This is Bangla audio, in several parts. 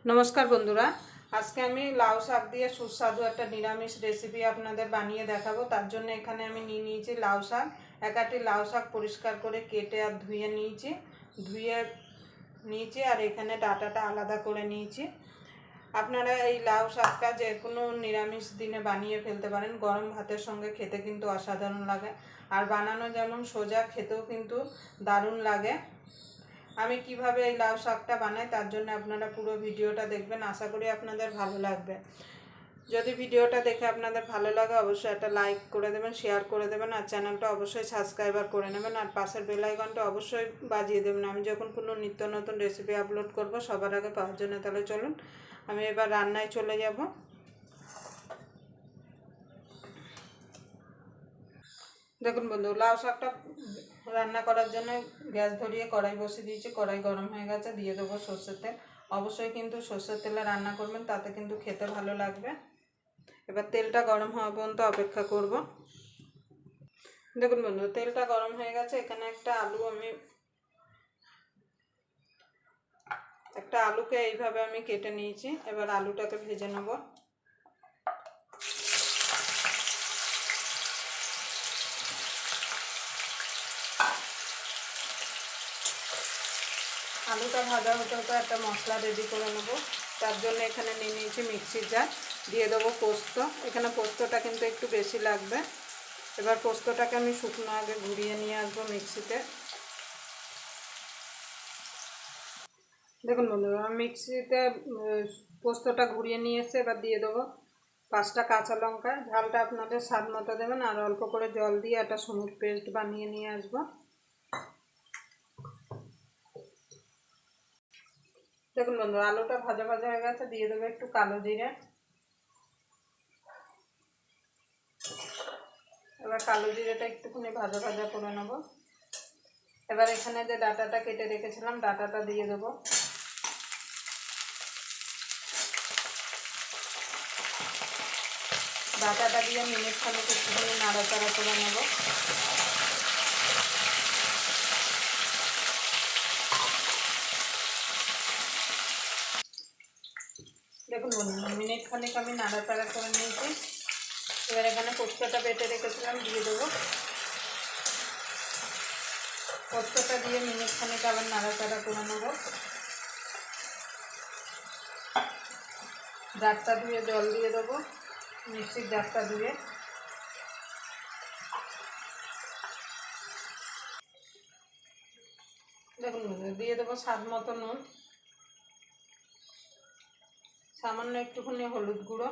नमस्कार बंधुरा आज के आमी लाउ शाक दिए सुस्वादु एक निरामिष रेसिपि आपनादेर बानिये देखाबो। तार जोन्नो एखाने आमी निये नियेछि लाउ शाक। एक आटी लाउ शाक परिष्कार करे केटे आर धुए नियेछि आर एखाने डाटाटा आलादा करे नियेछि। आपनारा एई लाउ शाकटा जे कोनो निरामिष दिने बानिये फेलते पारेन। गरम भातेर संगे खेते किन्तु असाधारण लागे आर बानानो जेमन सोजा खेतेও किन्तु दारुण लागे। আমি কিভাবে এই লাউ শাকটা বানাই তার জন্য আপনারা পুরো ভিডিওটা দেখবেন। আশা করি আপনাদের ভালো লাগবে। যদি ভিডিওটা দেখে আপনাদের ভালো লাগে অবশ্যই একটা লাইক করে দেবেন, শেয়ার করে দেবেন আর চ্যানেলটা অবশ্যই সাবস্ক্রাইব করে নেবেন আর পাশের বেল আইকনটা অবশ্যই বাজিয়ে দেবেন আমি যখন কোনো নিত্য নতুন রেসিপি আপলোড করব সবার আগে পাওয়ার জন্য। তাহলে চলুন আমি এবার রান্নায় চলে যাব। দেখুন বন্ধু, লাউ শাকটা রান্না করার জন্য গ্যাস ধরিয়ে কড়াই বসিয়ে দিয়েছি। কড়াই গরম হয়ে গেছে, দিয়ে দেবো সর্ষের তেল। অবশ্যই কিন্তু সর্ষের তেলে রান্না করবেন, তাতে কিন্তু খেতে ভালো লাগবে। এবার তেলটা গরম হওয়া পর্যন্ত অপেক্ষা করব। দেখুন বন্ধু, তেলটা গরম হয়ে গেছে। এখানে একটা আলুকে এইভাবে আমি কেটে নিয়েছি। এবার আলুটাকে ভেজে নেব। আলুটা ভাজা হতে হতে একটা মশলা রেডি করে নেব। তার জন্য এখানে নিয়ে নিয়েছি মিক্সির জার, দিয়ে দেবো পোস্ত। এখানে পোস্তটা কিন্তু একটু বেশি লাগবে। এবার পোস্তটাকে আমি শুকনো আগে ঘুরিয়ে নিয়ে আসবো মিক্সিতে। দেখুন বন্ধুরা, আমি মিক্সিতে পোস্তটা ঘুরিয়ে নিয়ে এসে এবার দিয়ে দেবো 5টা কাঁচা লঙ্কা। ঝালটা আপনাদের স্বাদ মতো দেবেন আর অল্প করে জল দিয়ে একটা স্মুথ পেস্ট বানিয়ে নিয়ে আসবো। দেখুন বন্ধু, আলুটা ভাজা ভাজা হয়ে গেছে। দিয়ে দেবো একটু কালো জিরে। এবার কালো জিরেটা একটুখানি ভাজা ভাজা করে নেব। এবার এখানে যে ডাটাটা কেটে রেখেছিলাম ডাটাটা দিয়ে দেবো। ডাটাটা দিয়ে মিনিট খানেক একটুখানি নাড়াচাড়া করে নেব। দেখুন বন্ধু, মিনিট খানেক আমি নাড়াচাড়া করে নিয়েছি। এবার এখানে পোস্তটা বেটে রেখেছিলাম দিয়ে দেবো। পোস্তটা দিয়ে মিনিট খানেক আবার নাড়াচাড়া করে নেব। জারটা ধুয়ে জল দিয়ে দেবো, মিক্সির জারটা ধুয়ে। দেখুন দিয়ে দেবো স্বাদ মতো নুন, সামান্য একটুখানি হলুদ গুঁড়ো,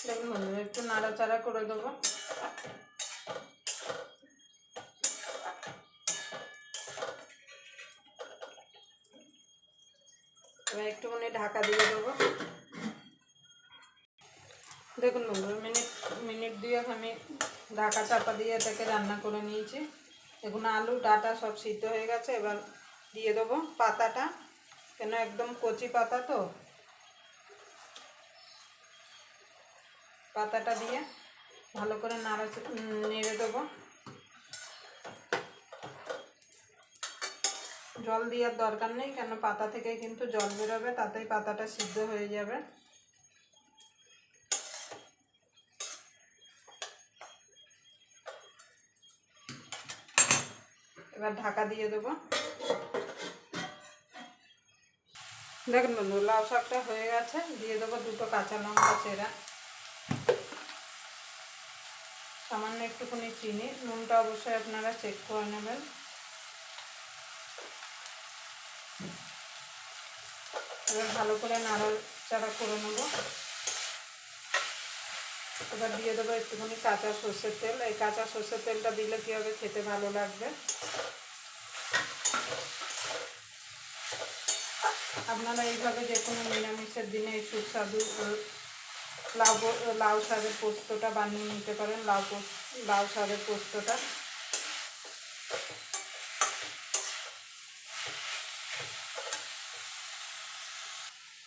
দেখুন বন্ধুরা একটু নাড়াচাড়া করে দেবো। এবার একটুখানি ঢাকা দিয়ে দেবো। দেখুন বন্ধুরা মিনিট দুয়েক আমি ঢাকা চাপা দিয়ে এটাকে রান্না করে নিয়েছি। দেখুন আলু ডাটা সব সিদ্ধ হয়ে গেছে। এবার দিয়ে দেবো পাতাটা, কেন একদম কচি পাতা তো। পাতাটা দিয়ে ভালো করে নেড়ে দেবো। জল দেওয়ার দরকার নেই, কেন পাতা থেকে কিন্তু জল বেরোবে, তাতেই পাতাটা সিদ্ধ হয়ে যাবে। এবার ঢাকা দিয়ে দেবো। দেখুন বন্ধু, লাউ শাকটা হয়ে গেছে। দিয়ে দেবো 2টো কাঁচা লঙ্কা চেরা, সামান্য একটুখানি চিনি। নুনটা অবশ্যই আপনারা চেক করে নেবেন। এবার ভালো করে নাড়াচাড়া করে নেব। এবার দিয়ে দেবো একটুখানি কাঁচা সর্ষের তেল। এই কাঁচা সর্ষের তেলটা দিলে কী হবে, খেতে ভালো লাগবে। আপনারা এইভাবে যে কোনো নিরামিষের দিনে এই সুস্বাদু লাউ শাকের পোস্তটা বানিয়ে নিতে পারেন। লাউ শাকের পোস্তটা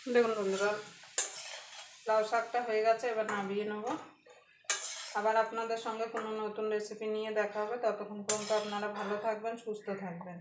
দেখুন বন্ধুরা, লাউ শাকটা হয়ে গেছে। এবার নামিয়ে নেব। আবার আপনাদের সঙ্গে কোনো নতুন রেসিপি নিয়ে দেখা হবে। ততক্ষণ পর্যন্ত আপনারা ভালো থাকবেন, সুস্থ থাকবেন।